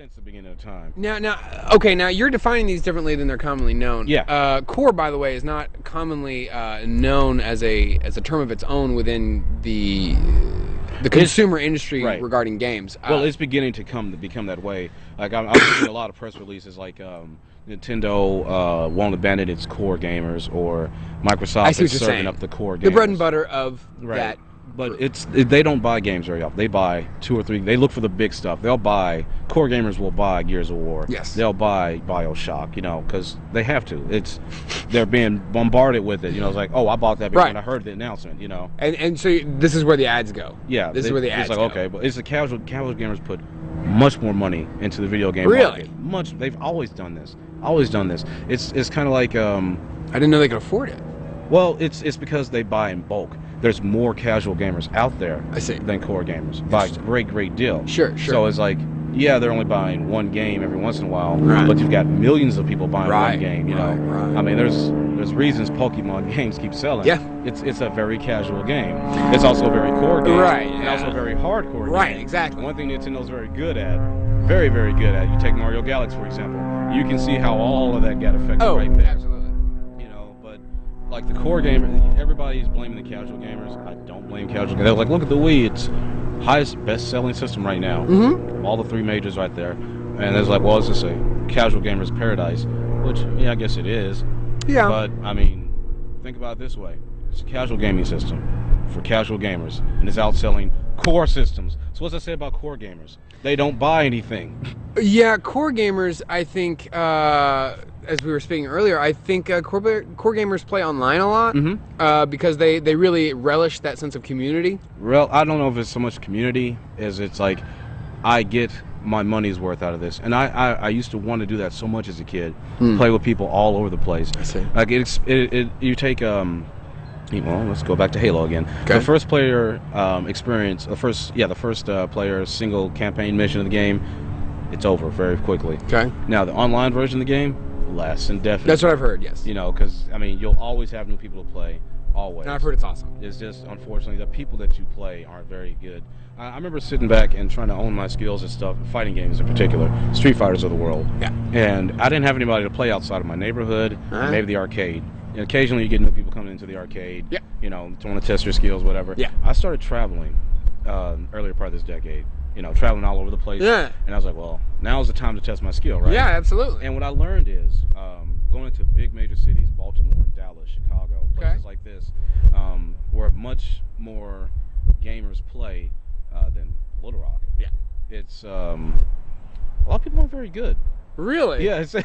since the beginning of time. Okay, now you're defining these differently than they're commonly known. Yeah. Core, by the way, is not commonly known as a term of its own within the consumer industry regarding games. Well, it's beginning to become that way. Like I'm seeing a lot of press releases, like Nintendo won't abandon its core gamers, or Microsoft is serving up the core gamers. The bread and butter of that. But they don't buy games very often. They buy 2 or 3. They look for the big stuff. They'll buy, core gamers will buy Gears of War. Yes. They'll buy BioShock, because they have to. They're being bombarded with it. It's like, oh, I bought that because when I heard the announcement. And so this is where the ads go. Yeah. This is where the ads go. It's like, okay, but it's the casual gamers put much more money into the video game market. They've always done this. It's kind of like I didn't know they could afford it. Well, it's because they buy in bulk. There's more casual gamers out there than core gamers by a great deal. Sure. So it's like, yeah, they're only buying one game every once in a while, but you've got millions of people buying one game. I mean, there's reasons Pokemon games keep selling. Yeah, it's a very casual game. It's also a very core game, and also a very hardcore game. Right, exactly. One thing Nintendo's very good at, very good at. You take Mario Galaxy for example. You can see how all of that got affected right there. Absolutely. Like the core gamer, everybody's blaming the casual gamers. I don't blame casual gamers. They're like, look at the Wii, it's highest best-selling system right now. All the 3 majors right there. And it's like, well, it's just a casual gamer's paradise, which, yeah, I guess it is. Yeah. But, I mean, think about it this way. It's a casual gaming system for casual gamers, and it's outselling core systems. So what's that say about core gamers? They don't buy anything. Yeah, core gamers, I think, as we were speaking earlier, I think core gamers play online a lot because they really relish that sense of community. I don't know if it's so much community as it's like, I get my money's worth out of this. And I used to want to do that so much as a kid, play with people all over the place. I see. Like you take well, let's go back to Halo again. Okay. The first player experience, the first player single campaign mission of the game, it's over very quickly. Okay. Now the online version of the game lasts indefinitely. That's what I've heard. Yes. Because I mean, you'll always have new people to play. Always. And I've heard it's awesome. It's just, unfortunately, the people that you play aren't very good. I remember sitting back and trying to own my skills and stuff, fighting games in particular, Street Fighters of the world. Yeah. And I didn't have anybody to play outside of my neighborhood, maybe the arcade. And occasionally you get new people coming into the arcade, want to test your skills, whatever. Yeah. I started traveling earlier part of this decade, traveling all over the place. Yeah. And I was like, well, now's the time to test my skill, right? Yeah, absolutely. And what I learned is going into big major cities, Baltimore, Dallas, Chicago, places like this, where much more gamers play than Little Rock. Yeah. It's a lot of people aren't very good. Really? Yeah. So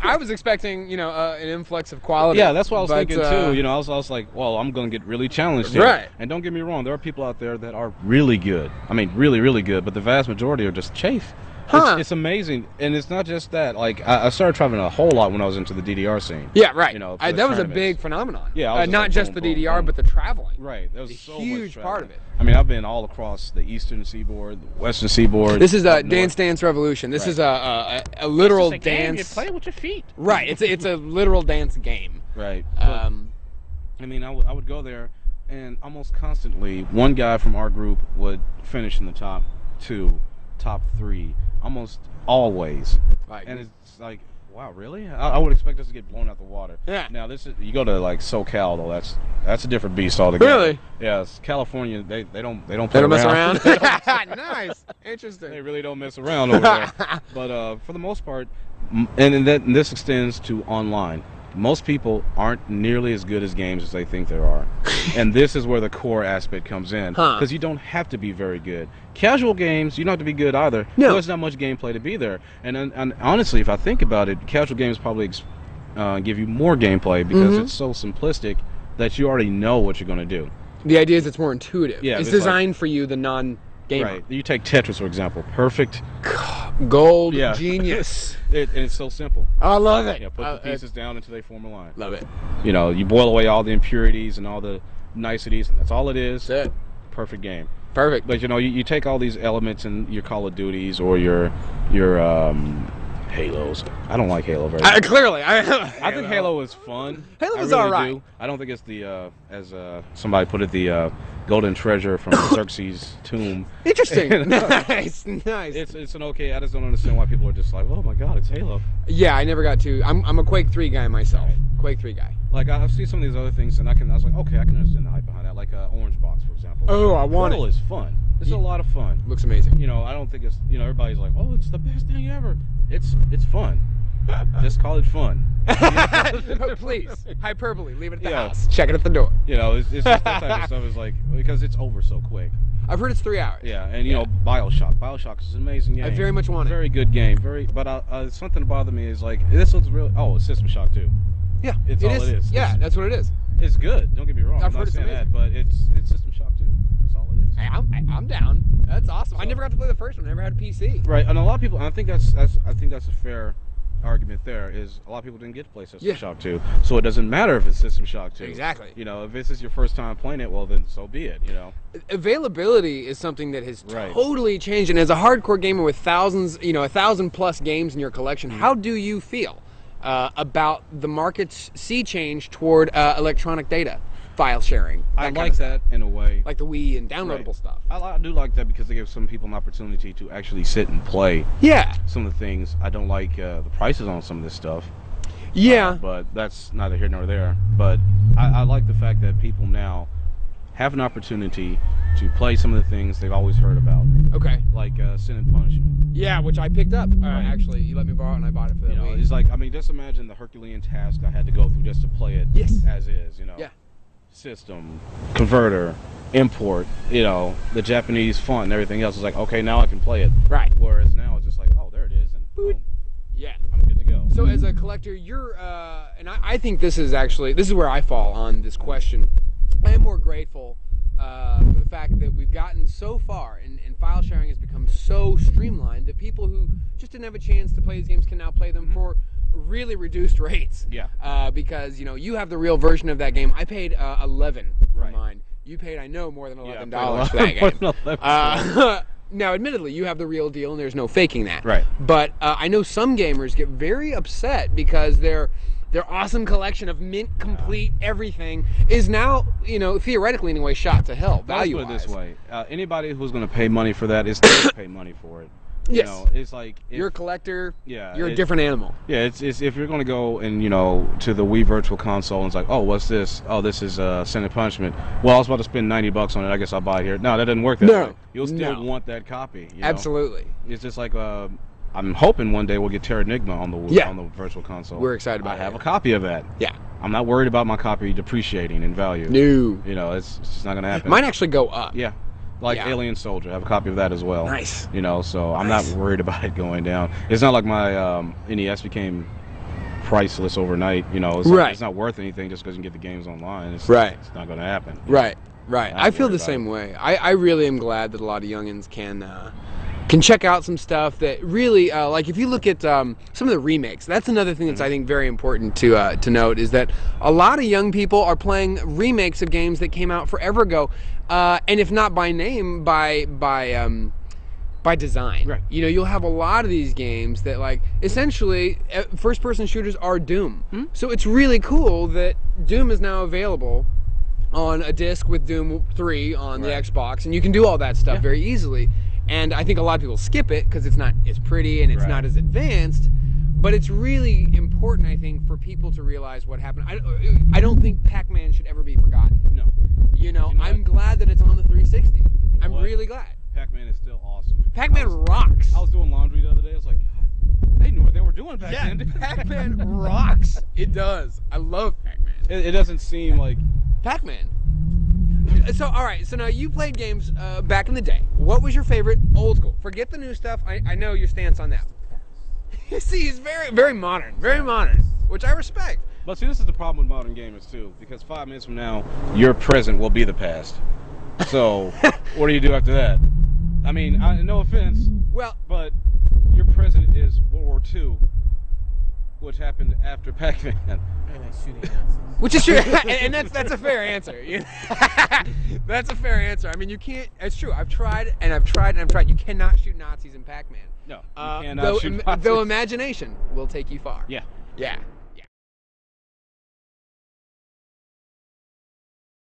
I was expecting, an influx of quality. Yeah, that's what I was thinking too. I was like, well, I'm going to get really challenged here. Right. And don't get me wrong, there are people out there that are really good. I mean, really, really good. But the vast majority are just chafe. It's amazing, and it's not just that. Like I started traveling a whole lot when I was into the DDR scene. Yeah, right. That was a big phenomenon. Yeah, not just the DDR, but the traveling. Right, that was a huge part of it. I mean, I've been all across the eastern seaboard, the western seaboard. This is a Dance Revolution. This is a literal dance. Game. You play with your feet. Right. It's a literal dance game. Right. I mean, I would go there, and almost constantly, one guy from our group would finish in the top 2, top 3. Almost always. Right. And it's like, wow, really? I would expect us to get blown out the water. Yeah. Now you go to like SoCal though, that's a different beast altogether. Really? Yes. California, they don't play around. They don't mess around. Nice. Interesting. They really don't mess around over there. But for the most part, and this extends to online. Most people aren't nearly as good as games as they think there are. And this is where the core aspect comes in. Because you don't have to be very good. Casual games, you don't have to be good either. No. There's not much gameplay to be there. And honestly, if I think about it, casual games probably give you more gameplay because it's so simplistic that you already know what you're going to do. The idea is it's more intuitive. Yeah, it's designed for you, the non-gamer. Right. You take Tetris, for example. Perfect. Gold genius. And it's so simple. I love it. Yeah, put the pieces down until they form a line. Love it. You boil away all the impurities and all the niceties. That's all it is. That's it. Perfect game. Perfect. But you take all these elements in your Call of Duties or your Halos. I don't like Halo very much. Clearly, I think Halo is fun. Halo's I really alright. do. I don't think it's the as somebody put it, the golden treasure from Xerxes' tomb. Interesting. Nice. It's an okay. I just don't understand why people are just like, oh my god, it's Halo. Yeah, I never got to. I'm a Quake 3 guy myself. Quake 3 guy. Like I've seen some of these other things, and I was like, okay, I can understand the hype behind that. Like Orange Box, for example. Oh, I want Portal it. is fun. It's a lot of fun. Looks amazing. You know, I don't think it's, you know, everybody's like, oh, it's the best thing ever. It's fun. Just call it fun. Please, hyperbole. Leave it at the Yeah. house. Check it at the door. You know, it's just that type of stuff is like, because it's over so quick. I've heard it's 3 hours. Yeah, and you know, Bioshock is an amazing game. I very much want it. Very good game. But something that bothered me is like, this looks real. Oh, it's System Shock 2. Yeah, It's all it is. Yeah, that's what it is. It's good. Don't get me wrong. I've I'm heard not it's saying amazing. that, but it's System Shock 2. That's all it is. Hey, I'm down. That's awesome. I So- never got to play the first one. I never had a PC. Right, and a lot of people, and I think that's a fair argument there, is a lot of people didn't get to play System Yeah. Shock 2, so it doesn't matter if it's System Shock 2. Exactly. You know, if this is your first time playing it, well then so be it, you know. Availability is something that has Right. totally changed, and as a hardcore gamer with thousands, 1,000+ games in your collection, how do you feel about the market's sea change toward electronic data, file sharing? I kind like of stuff? that in a way. Like the Wii and downloadable Right. stuff. I do like that because they give some people an opportunity to actually sit and play Yeah. some of the things. I don't like the prices on some of this stuff. Yeah. But that's neither here nor there. But I like the fact that people now have an opportunity to play some of the things they've always heard about, Okay. like Sin and Punishment. Yeah, which I picked up. Actually, you let me borrow it, and I bought it for the You know, Wii. it's like, I mean, just imagine the Herculean task I had to go through just to play it Yes. as is, you know. Yeah. System, converter, import, you know, the Japanese font and everything else. Is like, okay, now I can play it. Right. Whereas now it's just like, oh, there it is, and boom, Yeah. I'm good to go. So as a collector, you're, and I think this is where I fall on this question. I am more grateful for the fact that we've gotten so far, and file sharing has become so streamlined that people who just didn't have a chance to play these games can now play them for really reduced rates. Yeah. Because you have the real version of that game. I paid $11 for Right. mine. You paid, I know, more than Yeah, I paid $11 for a that lot game. more than $11. Now, admittedly, you have the real deal, and there's no faking that. Right. But I know some gamers get very upset because their awesome collection of mint complete everything is now, theoretically anyway, shot to hell Let's value put it this way: anybody who's going to pay money for that is going to pay money for it. You Yes. know, it's like You're a collector. Yeah, You're a different animal. Yeah, it's if you're going to go and to the Wii Virtual Console and it's like, oh, what's this? Oh, this is Sin and Punishment. Well, I was about to spend $90 on it. I guess I'll buy it here. No, that doesn't work that No. way. You'll still No. want that copy. You know? Absolutely. It's just like I'm hoping one day we'll get Terranigma on the Yeah. on the Virtual Console. We're excited about I it. have a copy of that. Yeah. I'm not worried about my copy depreciating in value. No. You know, it's just not going to happen. Mine actually go up. Yeah. Like Yeah. Alien Soldier, I have a copy of that as well. Nice. You know, so I'm Nice. not worried about it going down. It's not like my NES became priceless overnight. You know, it's, Right. it's not worth anything just because you can get the games online. It's, Right. It's not going to happen. Right. Not I feel worried the about same it. way. I really am glad that a lot of youngins can check out some stuff that really, like if you look at some of the remakes, that's another thing that's I think very important to note is that a lot of young people are playing remakes of games that came out forever ago, and if not by name, by design. Right. You'll have a lot of these games that like essentially first-person shooters are Doom. So it's really cool that Doom is now available on a disc with Doom 3 on the Right. Xbox, and you can do all that stuff very easily. And I think a lot of people skip it because it's not as pretty and it's Right. not as advanced. But it's really important, I think, for people to realize what happened. I don't think Pac-Man should ever be forgotten. No. I'm glad that it's on the 360. I'm what? really glad. Pac-Man is still awesome. Pac-Man rocks. I was doing laundry the other day. I was like, God, they knew what they were doing back Yeah, then. Pac-Man rocks. It does. I love Pac-Man. It doesn't seem like... Pac-Man. So, all right. So now you played games back in the day. What was your favorite old school? Forget the new stuff. I know your stance on that. See, he's very, very modern. Very modern, which I respect. But see, this is the problem with modern gamers, too. Because 5 minutes from now, your present will be the past. So, what do you do after that? I mean, no offense, Well, but your present is World War II, which happened after Pac-Man. And like shooting Nazis. which is true, and that's a fair answer. That's a fair answer. I mean, you can't. It's true. I've tried and I've tried and I've tried. You cannot shoot Nazis in Pac-Man. No, you cannot shoot boxes. though imagination will take you far. Yeah. Yeah.